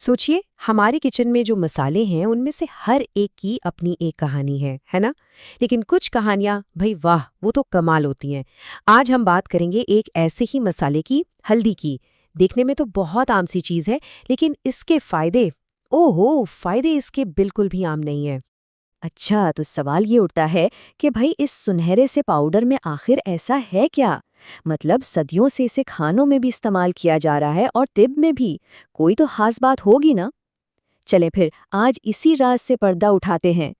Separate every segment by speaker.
Speaker 1: सोचिए, हमारे किचन में जो मसाले हैं उनमें से हर एक की अपनी एक कहानी है ना? लेकिन कुछ कहानियां भाई वाह, वो तो कमाल होती हैं। आज हम बात करेंगे एक ऐसे ही मसाले की, हल्दी की। देखने में तो बहुत आम सी चीज़ है, लेकिन इसके फायदे, ओहो, फायदे इसके बिल्कुल भी आम नहीं है।
Speaker 2: अच्छा, तो सवाल ये उठता है कि भाई इस सुनहरे से पाउडर में आखिर ऐसा है क्या? मतलब सदियों से इसे खानों में भी इस्तेमाल किया जा रहा है और तिब में भी। कोई तो खास बात होगी ना। चलें फिर आज इसी राज से पर्दा उठाते हैं।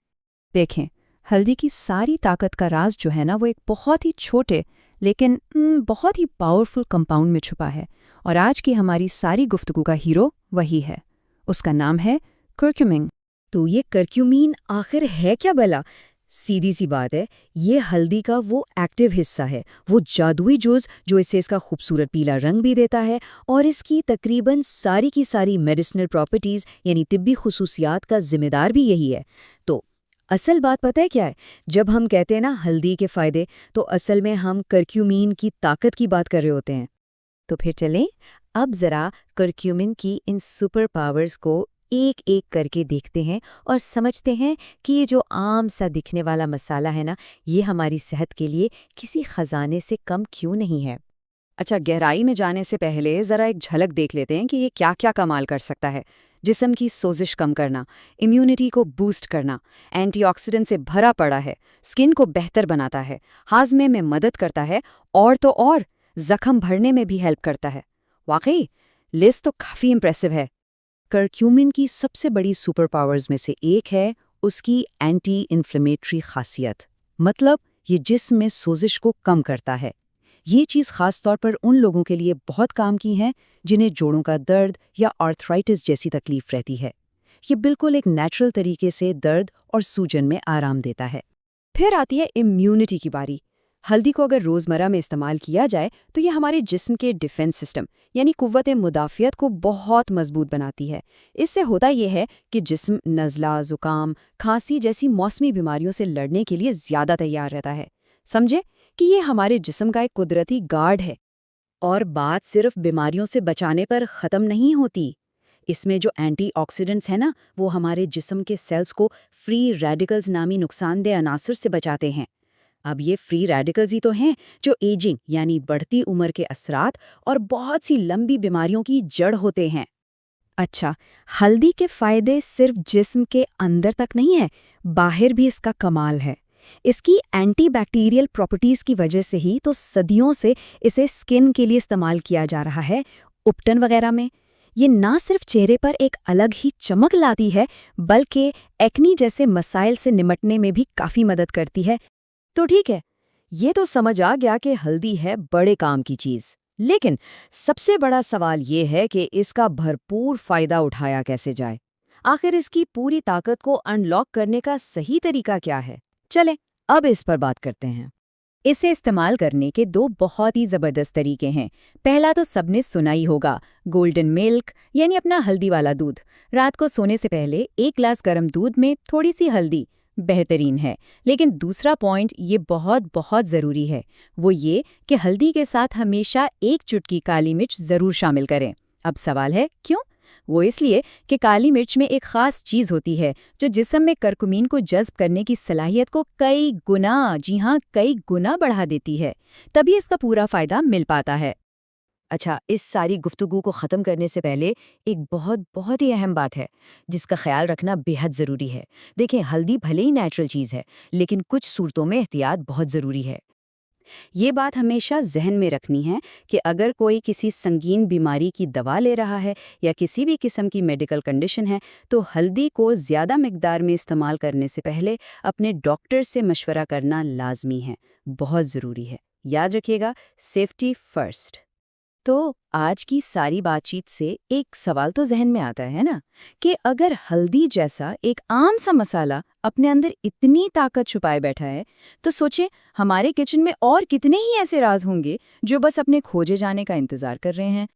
Speaker 3: देखें, हल्दी की सारी ताकत का राज जो है ना वो एक बहुत ही छोटे लेकिन बहुत ही पावरफुल कंपाउंड में छुपा है। और आज की हमारी सारी गुफ्तगू का हीरो वही है। उसका नाम है कर्क्यूमिन।
Speaker 2: तो ये करक्यूमीन आखिर है क्या भला? सीधी सी बात है, ये हल्दी का वो एक्टिव हिस्सा है, वो जादुई जोज जो इसे इसका खूबसूरत पीला रंग भी देता है और इसकी तकरीबन सारी की सारी मेडिसिनल प्रॉपर्टीज यानी तिब्बी खुसूसियात का जिम्मेदार भी यही है। तो असल बात पता है क्या है? जब हम कहते हैं ना हल्दी के फायदे, तो असल में हम करक्यूमीन की ताकत की बात कर रहे होते हैं।
Speaker 1: तो फिर चलें, अब जरा करक्यूमिन की इन सुपर पावर्स को एक एक करके देखते हैं और समझते हैं कि ये जो आम सा दिखने वाला मसाला है ना, ये हमारी सेहत के लिए किसी खजाने से कम क्यों नहीं है।
Speaker 2: अच्छा, गहराई में जाने से पहले ज़रा एक झलक देख लेते हैं कि ये क्या-क्या कमाल कर सकता है। जिस्म की सोजिश कम करना, इम्यूनिटी को बूस्ट करना, एंटीऑक्सीडेंट से भरा पड़ा है, स्किन को बेहतर बनाता है, हाजमे में मदद करता है और तो और जख्म भरने में भी हेल्प करता है। वाकई लिस्ट तो काफ़ी इम्प्रेसिव है।
Speaker 4: करक्यूमिन की सबसे बड़ी सुपर पावर्स में से एक है उसकी एंटी इन्फ्लेमेटरी खासियत। मतलब ये जिस्म में सोजिश को कम करता है। ये चीज़ खास तौर पर उन लोगों के लिए बहुत काम की है जिन्हें जोड़ों का दर्द या आर्थराइटिस जैसी तकलीफ रहती है। ये बिल्कुल एक नेचुरल तरीके से दर्द और सूजन में आराम देता है।
Speaker 2: फिर आती है इम्यूनिटी की बारी। हल्दी को अगर रोज़मर्रा में इस्तेमाल किया जाए तो ये हमारे जिस्म के डिफेंस सिस्टम यानी कुव्वत मुदाफ़ियत को बहुत मजबूत बनाती है। इससे होता यह है कि जिस्म नज़ला, ज़ुकाम, खांसी जैसी मौसमी बीमारियों से लड़ने के लिए ज़्यादा तैयार रहता है। समझे कि ये हमारे जिस्म का एक कुदरती गार्ड है।
Speaker 4: और बात सिर्फ बीमारियों से बचाने पर ख़त्म नहीं होती। इसमें जो एंटीऑक्सीडेंट्स हैं ना, वो हमारे जिस्म के सेल्स को फ्री रेडिकल्स नामी नुकसानदेह अनासर से बचाते हैं। अब ये फ्री रेडिकल्स ही तो हैं जो एजिंग यानी बढ़ती उम्र के असरात और बहुत सी लंबी बीमारियों की जड़ होते हैं।
Speaker 2: अच्छा, हल्दी के फायदे सिर्फ जिस्म के अंदर तक नहीं है, बाहर भी इसका कमाल है। इसकी एंटीबैक्टीरियल प्रॉपर्टीज की वजह से ही तो सदियों से इसे स्किन के लिए इस्तेमाल किया जा रहा है, उपटन वगैरह में। ये ना सिर्फ चेहरे पर एक अलग ही चमक लाती है, बल्कि एक्नी जैसे मसाइल से निमटने में भी काफी मदद करती है। तो ठीक है, ये तो समझ आ गया कि हल्दी है बड़े काम की चीज। लेकिन सबसे बड़ा सवाल ये है कि इसका भरपूर फायदा उठाया कैसे जाए। आखिर इसकी पूरी ताकत को अनलॉक करने का सही तरीका क्या है? चलें, अब इस पर बात करते हैं।
Speaker 3: इसे इस्तेमाल करने के दो बहुत ही ज़बरदस्त तरीके हैं। पहला तो सबने सुना ही होगा, गोल्डन मिल्क यानी अपना हल्दी वाला दूध। रात को सोने से पहले एक ग्लास गर्म दूध में थोड़ी सी हल्दी बेहतरीन है। लेकिन दूसरा पॉइंट ये बहुत बहुत ज़रूरी है, वो ये कि हल्दी के साथ हमेशा एक चुटकी काली मिर्च ज़रूर शामिल करें। अब सवाल है क्यों? वो इसलिए कि काली मिर्च में एक ख़ास चीज़ होती है जो जिस्म में करकुमीन को जज्ब करने की सलाहियत को कई गुना, जी हाँ, कई गुना बढ़ा देती है। तभी इसका पूरा फ़ायदा मिल पाता है।
Speaker 2: अच्छा, इस सारी गुफ्तगू को ख़त्म करने से पहले एक बहुत बहुत ही अहम बात है जिसका ख्याल रखना बेहद ज़रूरी है। देखें, हल्दी भले ही नेचुरल चीज़ है, लेकिन कुछ सूरतों में एहतियात बहुत ज़रूरी है। ये बात हमेशा जहन में रखनी है कि अगर कोई किसी संगीन बीमारी की दवा ले रहा है या किसी भी किस्म की मेडिकल कंडीशन है, तो हल्दी को ज़्यादा मिकदार में इस्तेमाल करने से पहले अपने डॉक्टर से मशवरा करना लाजमी है, बहुत ज़रूरी है। याद रखिएगा, सेफ्टी फर्स्ट। तो आज की सारी बातचीत से एक सवाल तो जहन में आता है ना, कि अगर हल्दी जैसा एक आम सा मसाला अपने अंदर इतनी ताकत छुपाए बैठा है, तो सोचे हमारे किचन में और कितने ही ऐसे राज होंगे जो बस अपने खोजे जाने का इंतजार कर रहे हैं।